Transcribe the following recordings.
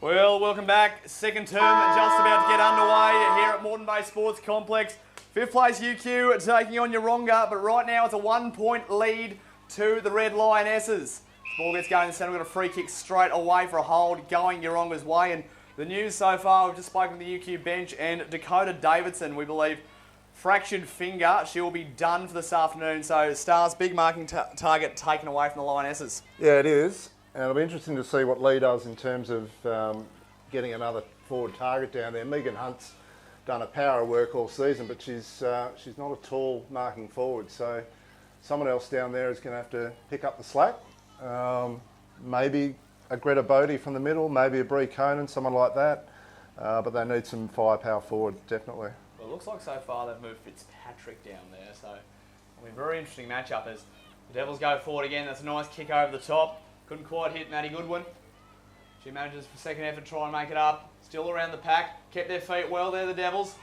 Well, welcome back. Second term just about to get underway here at Moreton Bay Sports Complex. Fifth place UQ taking on Yeronga, but right now it's a 1 point lead to the Red Lionesses. The ball gets going in the centre. We've got a free kick straight away for a hold going Yeronga's way. And the news so far, we've just spoken to the UQ bench, and Dakota Davidson, we believe, fractured finger. She will be done for this afternoon. So Stars, big marking target taken away from the Lionesses. Yeah, it is. And it'll be interesting to see what Lee does in terms of getting another forward target down there. Megan Hunt's done a power of work all season, but she's not a tall marking forward. So someone else down there is going to have to pick up the slack. Maybe a Greta Bodie from the middle, maybe a Bree Conan, someone like that. But they need some firepower forward, definitely. Well, it looks like so far they've moved Fitzpatrick down there. So it'll be a very interesting matchup as the Devils go forward again. That's a nice kick over the top. Couldn't quite hit Maddie Goodwin. She manages for second effort to try and make it up. Still around the pack. Kept their feet well there, the Devils.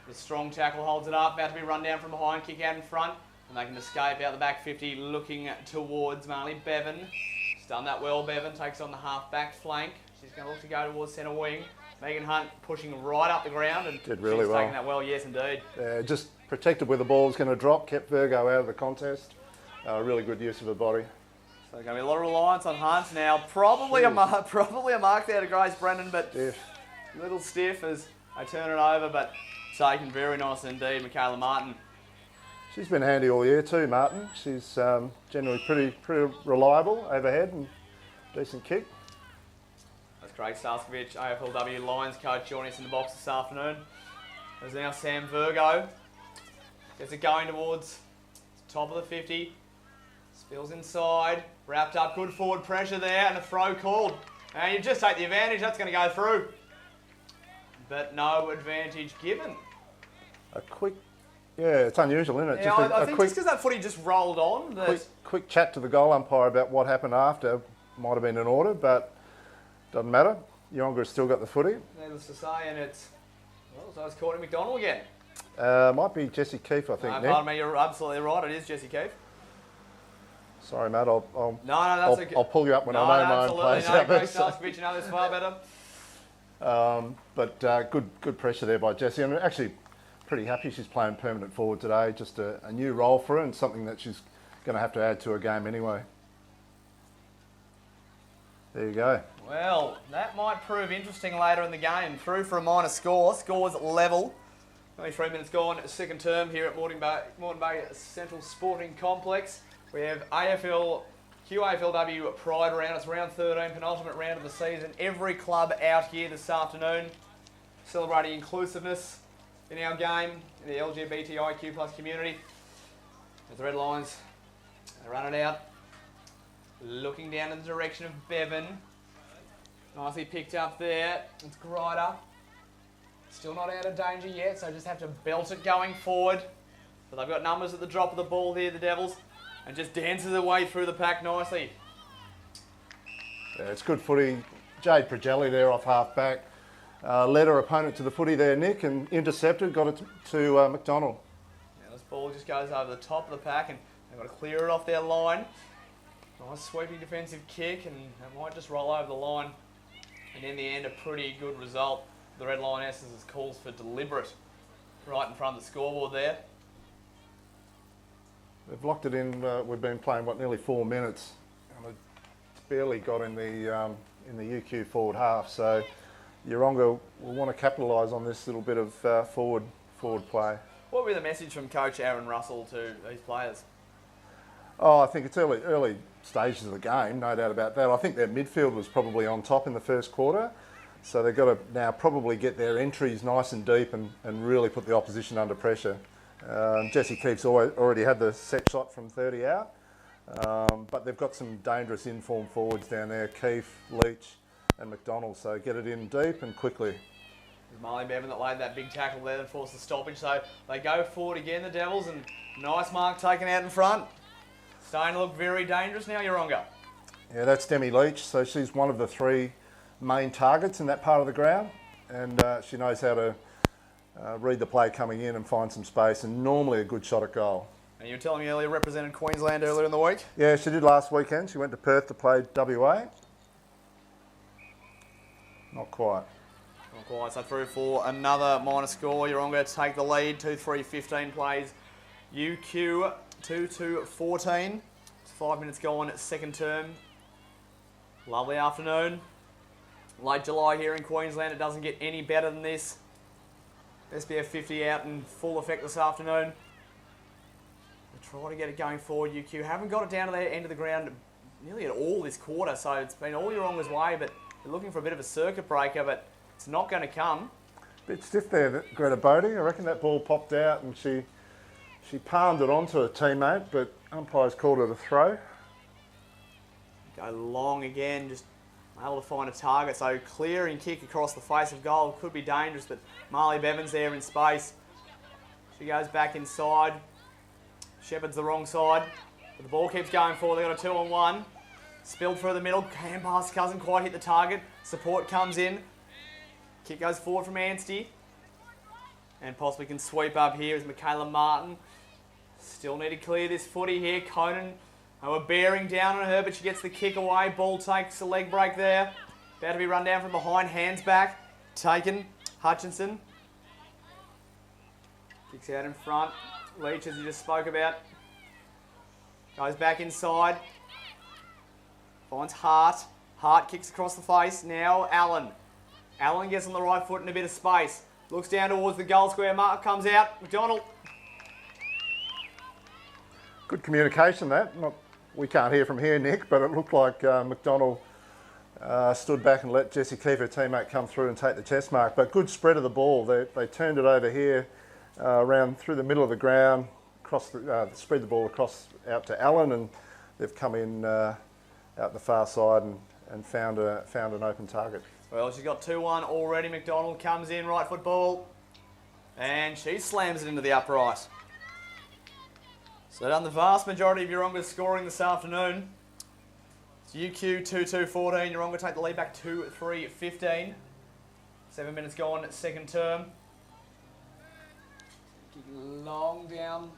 The strong tackle holds it up. About to be run down from behind. Kick out in front. And they can escape out the back 50, looking towards Marley Bevan. She's done that well, Bevan. Takes on the half-back flank. She's going to look to go towards centre wing. Megan Hunt pushing right up the ground. And did really she's well. Taking that well, yes indeed. Just protected where the ball was going to drop. Kept Virgo out of the contest. Really good use of her body. So there's going to be a lot of reliance on Hunt now. Probably a mark there to Grace Brennan, but a little stiff as they turn it over, but taken very nice indeed, Michaela Martin. She's been handy all year too, Martin. She's generally pretty reliable overhead and decent kick. That's Craig Staskovic, AFLW Lions coach, joining us in the box this afternoon. There's now Sam Virgo. Gets it going towards the top of the 50. Spills inside, wrapped up, good forward pressure there, and a throw called. And you just take the advantage, that's going to go through. But no advantage given. A quick, yeah, it's unusual, isn't it? Yeah, I think just because that footy just rolled on. Quick chat to the goal umpire about what happened after. Might have been an order, but doesn't matter. Yeronga's still got the footy. Needless to say, and it's, well, so it's Courtney McDonald again. Might be Jessie Keefe, I think. No, pardon me, you're absolutely right, it is Jessie Keefe. Sorry, Matt. I'll pull you up when I know my own place. No, Craig Staskovic, you know this far better. But good pressure there by Jessie. I'm actually pretty happy she's playing permanent forward today. Just a new role for her and something that she's going to have to add to her game anyway. There you go. Well, that might prove interesting later in the game. Through for a minor score. Scores level. Only 3 minutes gone. Second term here at Moreton Bay Central Sporting Complex. We have QAFLW Pride round. It's round 13, penultimate round of the season. Every club out here this afternoon celebrating inclusiveness in our game, in the LGBTIQ plus community. As the Red Lions, they run it out. Looking down in the direction of Bevan. Nicely picked up there. It's Grider. Still not out of danger yet, so just have to belt it going forward. But they've got numbers at the drop of the ball here, the Devils. And just dances their way through the pack nicely. Yeah, it's good footy. Jade Prajelli there off half back. Led her opponent to the footy there, Nick, and intercepted, got it to McDonald. Now this ball just goes over the top of the pack and they've got to clear it off their line. Nice sweeping defensive kick and it might just roll over the line. And in the end, a pretty good result. The Red Lionesses calls for deliberate right in front of the scoreboard there. They've locked it in. We've been playing nearly 4 minutes, and it's barely got in the UQ forward half. So Yeronga will want to capitalise on this little bit of forward play. What would be the message from Coach Aaron Russell to these players? Oh, I think it's early stages of the game, no doubt about that. I think their midfield was probably on top in the first quarter, so they've got to now probably get their entries nice and deep and really put the opposition under pressure. Jessie Keefe's already had the set shot from 30 out, but they've got some dangerous in-form forwards down there, Keefe, Leach and McDonald, so get it in deep and quickly. It's Marley Bevan that laid that big tackle there and forced the stoppage, so they go forward again, the Devils, and nice mark taken out in front. Starting to look very dangerous now, Yeronga. Yeah, that's Demi Leach, so she's one of the 3 main targets in that part of the ground, and she knows how to read the play coming in and find some space, and normally a good shot at goal. And you were telling me earlier, represented Queensland earlier in the week? Yeah, she did last weekend. She went to Perth to play WA. Not quite. Not quite. So through for another minor score. Yeronga take the lead. 2-3-15 plays. UQ 2-2-14. 5 minutes gone, second term. Lovely afternoon. Late July here in Queensland. It doesn't get any better than this. SBF 50 out in full effect this afternoon. We'll try to get it going forward. UQ haven't got it down to the end of the ground nearly at all this quarter, so it's been all Yeronga's way, but they're looking for a bit of a circuit breaker, but it's not going to come. Bit stiff there, Greta Bodie. I reckon that ball popped out and she palmed it onto a teammate, but umpires called it a throw. Go long again, just able to find a target. So clearing kick across the face of goal could be dangerous, but Marley Bevan's there in space. She goes back inside. Shepherd's the wrong side, but the ball keeps going forward. They've got a 2-on-1. Spilled through the middle. Hand pass doesn't quite hit the target. Support comes in. Kick goes forward from Anstey. And possibly can sweep up here is Michaela Martin. Still need to clear this footy here. Conan, they were bearing down on her, but she gets the kick away. Ball takes a leg break there. About to be run down from behind. Hands back. Taken. Hutchinson. Kicks out in front. Leach, as you just spoke about. Goes back inside. Finds Hart. Hart kicks across the face. Now Allen. Allen gets on the right foot in a bit of space. Looks down towards the goal square. Mark comes out. McDonald. Good communication that. We can't hear from here, Nick, but it looked like McDonald stood back and let Jessie Keefe, her teammate, come through and take the test mark. But good spread of the ball. They turned it over here around through the middle of the ground, spread the ball across out to Allen, and they've come in out the far side and found an open target. Well, she's got 2-1 already. McDonald comes in, right foot ball, and she slams it into the upright. So done the vast majority of Yeronga's scoring this afternoon. It's UQ 2-2-14. Yeronga take the lead back 2-3-15. 7 minutes gone, second term. Kick long down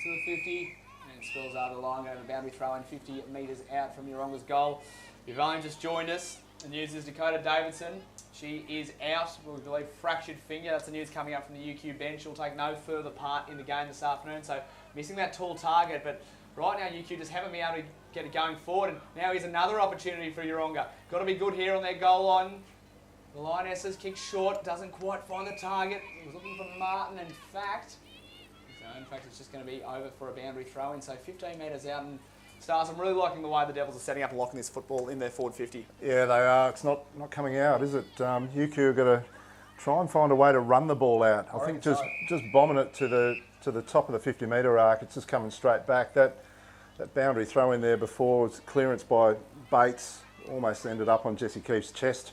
to the 50 and spills over the line, over the boundary throw in 50 metres out from Yeronga's goal. You've only just joined us. The news is Dakota Davidson. She is out, we believe, fractured finger. That's the news coming up from the UQ bench. She'll take no further part in the game this afternoon, so missing that tall target. But right now, UQ just haven't been able to get it going forward. And now here's another opportunity for Yeronga. Got to be good here on their goal line. The Lionesses kick short, doesn't quite find the target. He was looking for Martin, in fact. So in fact, it's just going to be over for a boundary throw-in. So 15 metres out, and Stars, I'm really liking the way the Devils are setting up and locking this football in their forward 50. Yeah, they are. It's not coming out, is it? UQ are going to try and find a way to run the ball out. I think just bombing it to the top of the 50-metre arc, it's just coming straight back. That boundary throw in there before was clearance by Bates, almost ended up on Jessie Keefe's chest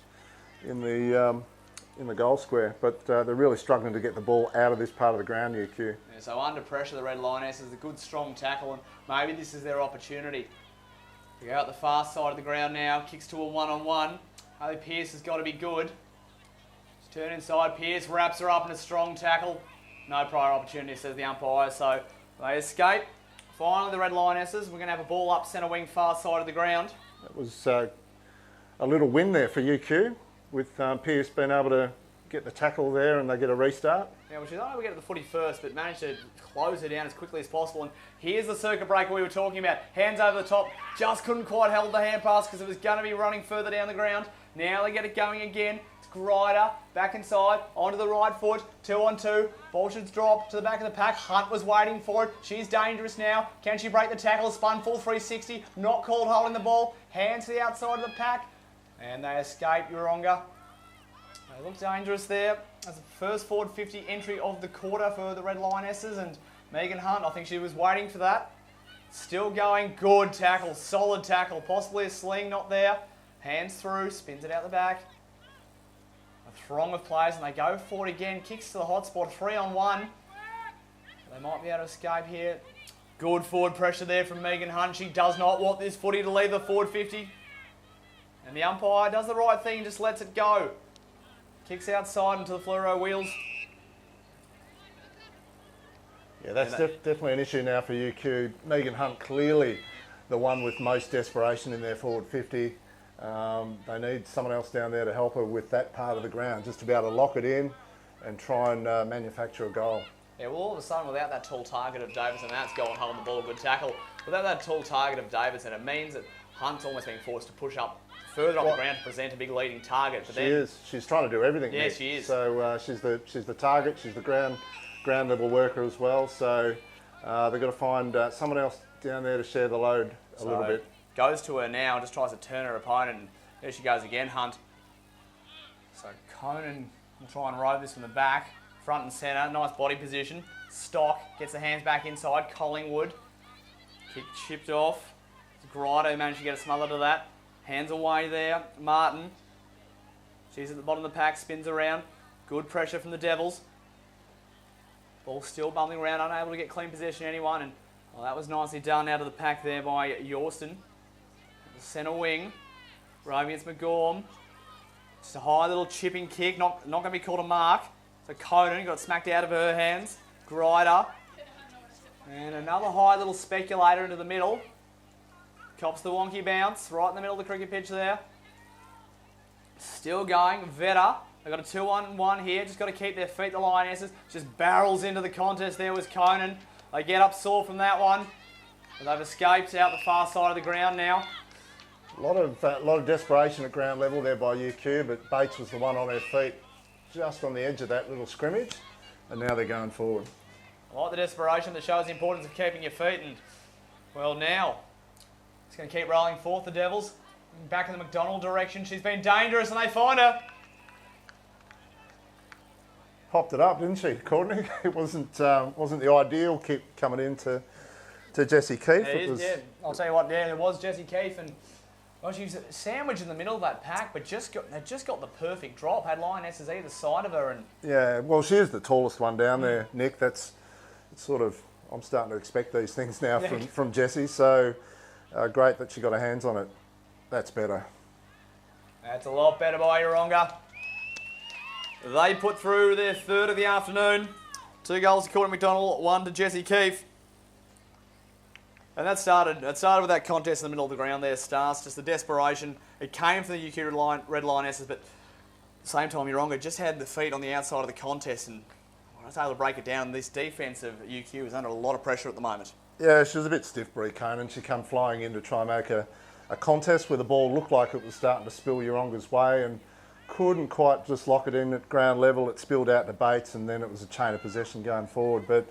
in the goal square. But they're really struggling to get the ball out of this part of the ground, UQ. Yeah, so under pressure, the Red Lionesses, a good strong tackle, and maybe this is their opportunity. They go out the far side of the ground now, kicks to a one-on-one. Haley Pearce has got to be good. She's turned inside, Pearce wraps her up in a strong tackle. No prior opportunity, says the umpire, so they escape. Finally, the Red Lionesses, we're going to have a ball up centre wing, far side of the ground. That was a little win there for UQ, with Pearce being able to get the tackle there and they get a restart. Yeah, well, she's not able to get to the footy first, but managed to close her down as quickly as possible. And here's the circuit breaker we were talking about. Hands over the top, just couldn't quite hold the hand pass because it was going to be running further down the ground. Now they get it going again. It's Grider, back inside, onto the right foot, 2-on-2. Ball should drop to the back of the pack. Hunt was waiting for it. She's dangerous now. Can she break the tackle? Spun full 360, not called holding the ball. Hands to the outside of the pack. And they escape Yeronga. They look dangerous there. That's the first forward 50 entry of the quarter for the Red Lionesses, and Megan Hunt, I think she was waiting for that. Still going, good tackle, solid tackle, possibly a sling, not there. Hands through, spins it out the back. A throng of players, and they go for it again. Kicks to the hot spot, 3-on-1. They might be able to escape here. Good forward pressure there from Megan Hunt. She does not want this footy to leave the forward 50. And the umpire does the right thing, just lets it go. Kicks outside into the fluoro wheels. Yeah, that's definitely an issue now for UQ. Megan Hunt clearly the one with most desperation in their forward 50. They need someone else down there to help her with that part of the ground, just to be able to lock it in and try and manufacture a goal. Yeah, well, all of a sudden, without that tall target of Davidson, that's going home the ball, good tackle. Without that tall target of Davidson, it means that Hunt's almost being forced to push up further up the ground to present a big leading target. But she is. She's trying to do everything. Yeah, Nick. she is. So she's the target. She's the ground level worker as well. So they've got to find someone else down there to share the load a little bit. Goes to her now, just tries to turn her opponent, and there she goes again, Hunt. So Conan will try and row this from the back, front and centre, nice body position. Stock gets the hands back inside. Collingwood, kick chipped off. Grotto managed to get a smother to that. Hands away there. Martin, she's at the bottom of the pack, spins around. Good pressure from the Devils. Ball still bumbling around, unable to get clean possession anyone, and well, that was nicely done out of the pack there by Yorston. Centre wing, roving against McGorm. Just a high little chipping kick, not going to be called a mark. So Conan got smacked out of her hands. Grider. And another high little speculator into the middle. Cops the wonky bounce, right in the middle of the cricket pitch there. Still going, Vetter. They've got a 2-on-1 here, just got to keep their feet, the Lionesses. Just barrels into the contest there was Conan. They get up sore from that one. But they've escaped out the far side of the ground now. A lot of desperation at ground level there by UQ, but Bates was the one on her feet just on the edge of that little scrimmage, and now they're going forward. I like the desperation that shows the importance of keeping your feet, and well now, it's going to keep rolling forth, the Devils. Back in the McDonald direction, she's been dangerous and they find her. Popped it up, didn't she, Courtney? It wasn't the ideal kick coming into Jessie Keefe. Yeah, I'll tell you what, yeah, it was Jessie Keefe, and well, she was sandwiched in the middle of that pack, but they just got the perfect drop. Had Lionesses either side of her, and yeah, well, she is the tallest one down there, Nick. It's sort of, I'm starting to expect these things now from Jessie. So great that she got her hands on it. That's better. That's a lot better by Yeronga. They put through their third of the afternoon. 2 goals to Courtney McDonald, 1 to Jessie Keefe. And that started with that contest in the middle of the ground there, Stars, just the desperation. It came from the UQ Red Lionesses, but at the same time, Yeronga just had the feet on the outside of the contest, and I was able to break it down. This defence of UQ is under a lot of pressure at the moment. Yeah, she was a bit stiff, Brie Conan. She come flying in to try and make a contest where the ball looked like it was starting to spill Yeronga's way, and couldn't quite just lock it in at ground level. It spilled out to Bates, and then it was a chain of possession going forward. But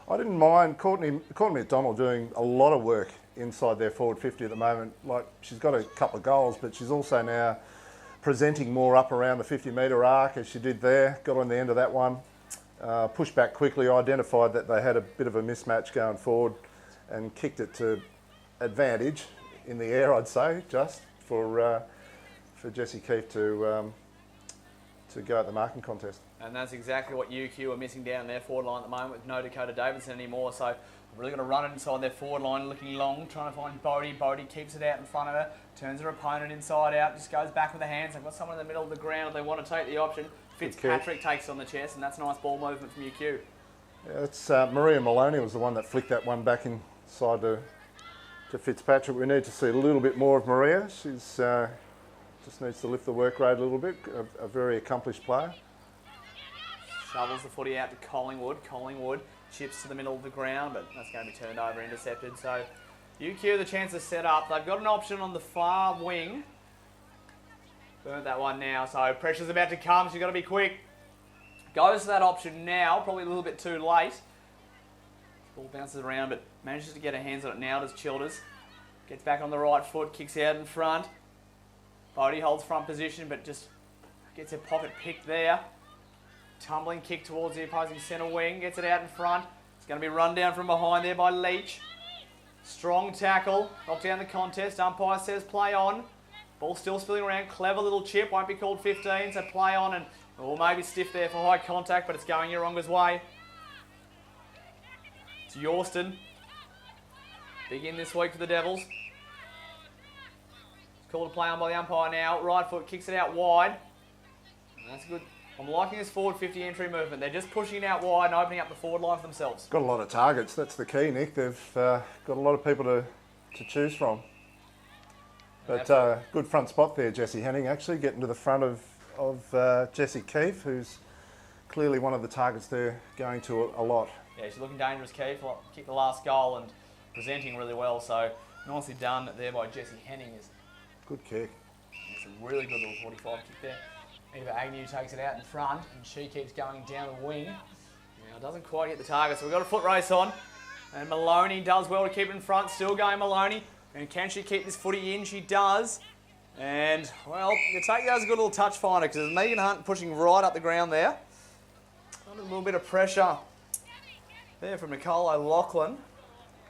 I didn't mind Courtney McDonald doing a lot of work inside their forward 50 at the moment. Like, she's got a couple of goals, but she's also now presenting more up around the 50-metre arc as she did there. Got on the end of that one, pushed back quickly, identified that they had a bit of a mismatch going forward, and kicked it to advantage in the air, I'd say, just for Jessie Keefe to go at the marking contest. And that's exactly what UQ are missing down their forward line at the moment with no Dakota Davidson anymore. So really got to run it inside their forward line, looking long, trying to find Bodie. Bodie keeps it out in front of her, turns her opponent inside out, just goes back with the hands. They've got someone in the middle of the ground. They want to take the option. Fitzpatrick takes it on the chest, and that's nice ball movement from UQ. Yeah, it's Maria Maloney was the one that flicked that one back inside to Fitzpatrick. We need to see a little bit more of Maria. She's just needs to lift the work rate a little bit. A very accomplished player. Shovels the footy out to Collingwood. Collingwood chips to the middle of the ground, but that's going to be turned over, intercepted. So UQ the chance to set up. They've got an option on the far wing. Burnt that one now, so pressure's about to come. She's got to be quick. Goes to that option now, probably a little bit too late. Ball bounces around, but manages to get her hands on it now, does Childers. Gets back on the right foot, kicks out in front. Bodie holds front position, but just gets her pocket picked there. Tumbling kick towards the opposing centre wing, gets it out in front. It's going to be run down from behind there by Leach. Strong tackle, knocked down the contest. Umpire says play on. Ball still spilling around, clever little chip, won't be called 15, so play on, and maybe stiff there for high contact, but it's going Yeronga's way. It's Yorston. Big in this week for the Devils. It's called a play on by the umpire now. Right foot kicks it out wide. That's good. I'm liking this forward 50 entry movement. They're just pushing it out wide and opening up the forward line for themselves. Got a lot of targets. That's the key, Nick. They've got a lot of people to choose from. But good front spot there, Jessie Henning, actually, getting to the front of Jessie Keefe, who's clearly one of the targets they're going to a lot. Yeah, she's looking dangerous, Keefe. Kicked the last goal and presenting really well. So nicely done there by Jessie Henning. Good kick. It's a really good little 45 kick there. Eva Agnew takes it out in front and she keeps going down the wing. Now doesn't quite hit the target, so we've got a foot race on. And Maloney does well to keep it in front. Still going Maloney. And can she keep this footy in? She does. And, well, you take that as a good little touch finder because there's Megan Hunt pushing right up the ground there. Under a little bit of pressure there from Nicole O'Loughlin.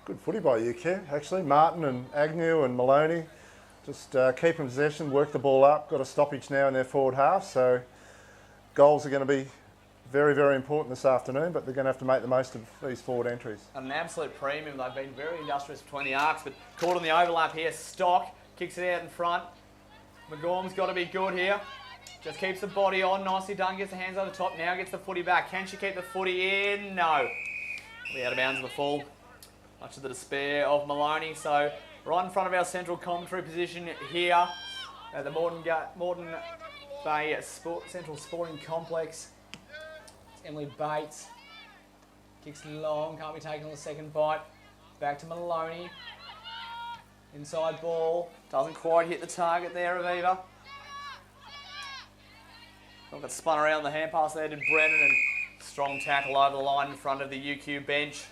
Good footy by UQ, actually. Martin and Agnew and Maloney just keeping possession, work the ball up. Got a stoppage now in their forward half, so goals are going to be very, very important this afternoon, but they're going to have to make the most of these forward entries. An absolute premium. They've been very industrious between the arcs, but caught on the overlap here. Stock kicks it out in front. McGorm's got to be good here. Just keeps the body on. Nicely done. Gets the hands over the top. Now gets the footy back. Can she keep the footy in? No. Be out of bounds of the full. Much to the despair of Maloney. So right in front of our central commentary position here at the Moreton Bay Central Sporting Complex. It's Emily Bates. Kicks long. Can't be taken on the second bite. Back to Maloney. Inside ball. Doesn't quite hit the target there, Aviva. Got spun around the hand pass there, did Brennan, and strong tackle over the line in front of the UQ bench.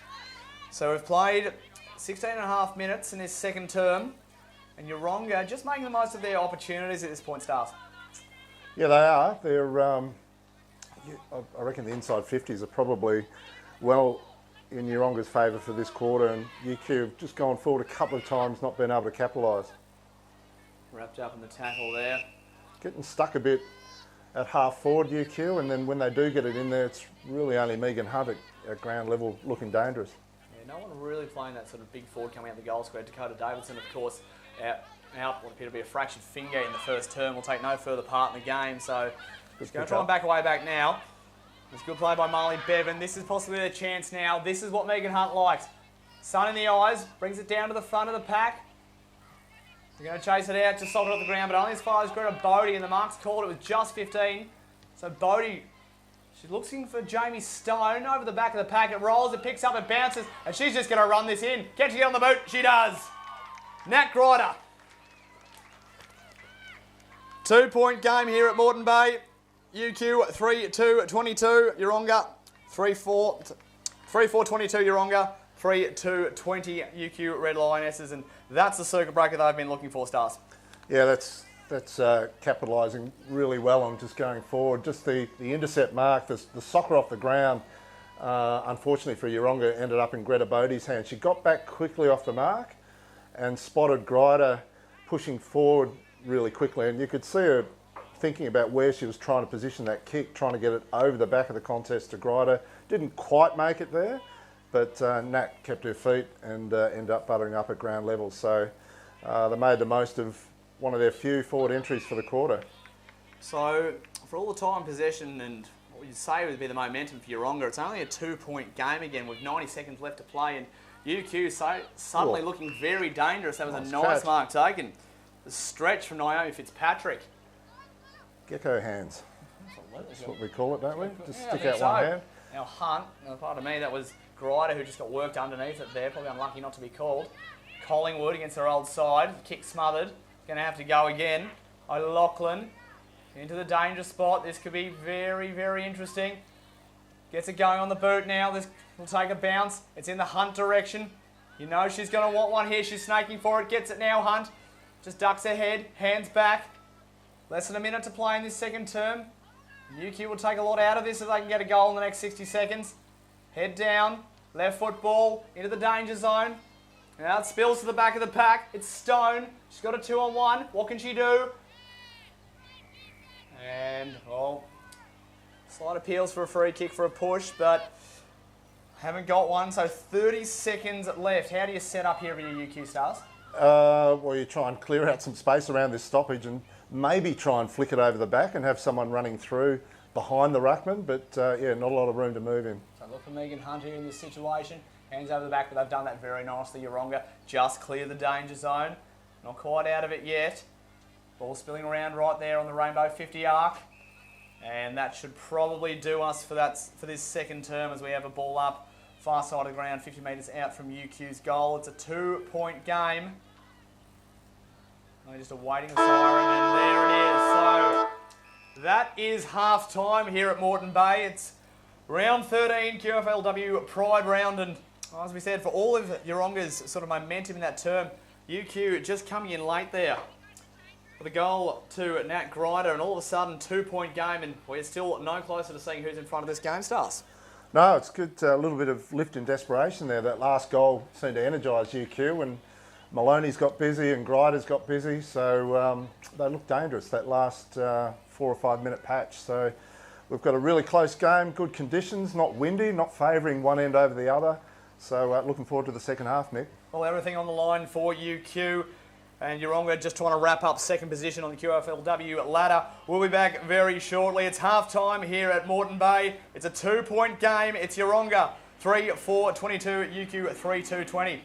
So we've played 16 and a half minutes in this second term, and Yeronga just making the most of their opportunities at this point, Stars. Yeah, they are. They're, I reckon the inside 50s are probably well in Yeronga's favour for this quarter, and UQ have just gone forward a couple of times, not been able to capitalise. Wrapped up in the tackle there. Getting stuck a bit at half forward, UQ, and then when they do get it in there, it's really only Megan Hunt at ground level looking dangerous. Yeah, no one really playing that sort of big forward coming out the goal square. Dakota Davidson, of course, out what appeared to be a fractured finger in the first term, will take no further part in the game. So just going to try and back away back now. It's good play by Marley Bevan. This is possibly their chance now. This is what Megan Hunt likes. Sun in the eyes, brings it down to the front of the pack. They're going to chase it out, just sock it off the ground, but only as far as Greta Bodie, and the mark's called. It was just 15. So Bodie, she's looking for Jamie Stone over the back of the pack. It rolls, it picks up, it bounces, and she's just going to run this in. Can she get on the boot? She does. Nat Grider. 2-point game here at Moreton Bay. UQ 3-2-22, Yeronga 3-4, 3-4-22 Yeronga, 3-2-20 UQ Red Lionesses, and that's the circuit breaker they've been looking for, Stars. Yeah, that's capitalising really well on just going forward. Just the intercept mark, the soccer off the ground, unfortunately for Yeronga, ended up in Greta Bodie's hand. She got back quickly off the mark and spotted Grider pushing forward really quickly, and you could see her thinking about where she was trying to position that kick, trying to get it over the back of the contest to Grider. Didn't quite make it there, but Nat kept her feet and ended up buttering up at ground level. So they made the most of one of their few forward entries for the quarter. So for all the time possession and what you'd say would be the momentum for Yeronga, it's only a 2-point game again with 90 seconds left to play, and UQ suddenly looking very dangerous. That was a nice mark taken. The stretch from Naomi Fitzpatrick. Gecko hands. That's what we call it, don't we? Just stick out one hand. Now Hunt, pardon me, that was Grider who just got worked underneath it there. Probably unlucky not to be called. Collingwood against her old side. Kick smothered. Going to have to go again. O'Loughlin into the danger spot. This could be very, very interesting. Gets it going on the boot now. This will take a bounce. It's in the Hunt direction. You know she's going to want one here. She's snaking for it. Gets it now, Hunt. Just ducks her head. Hands back. Less than a minute to play in this second term. UQ will take a lot out of this if they can get a goal in the next 60 seconds. Head down, left foot ball into the danger zone. Now it spills to the back of the pack. It's Stone. She's got a 2-on-1. What can she do? And, well, slight appeals for a free kick for a push, but haven't got one. So 30 seconds left. How do you set up here for your UQ Stars? Well, you try and clear out some space around this stoppage and maybe try and flick it over the back and have someone running through behind the ruckman, but yeah, not a lot of room to move in. So look for Megan Hunt here in this situation. Hands over the back, but they've done that very nicely. Yeronga just clear the danger zone. Not quite out of it yet. Ball spilling around right there on the Rainbow 50 arc. And that should probably do us for this second term as we have a ball up far side of the ground, 50 metres out from UQ's goal. It's a 2-point game. We're just awaiting the siren, and there it is. So that is half time here at Moreton Bay. It's round 13 QFLW Pride round, and as we said, for all of Yeronga's sort of momentum in that term, UQ just coming in late there with a goal to Nat Grider, and all of a sudden 2-point game, and we're still no closer to seeing who's in front of this game, Stars. No, it's good. A little bit of lift and desperation there. That last goal seemed to energise UQ, and Maloney's got busy and Grider's got busy, so they look dangerous that last 4 or 5 minute patch. So we've got a really close game, good conditions, not windy, not favouring one end over the other. So looking forward to the second half, Mick. Well, everything on the line for UQ. And Yeronga just trying to wrap up second position on the QFLW ladder. We'll be back very shortly. It's half time here at Moreton Bay. It's a 2-point game. It's Yeronga 3-4-22, UQ 3-2-20.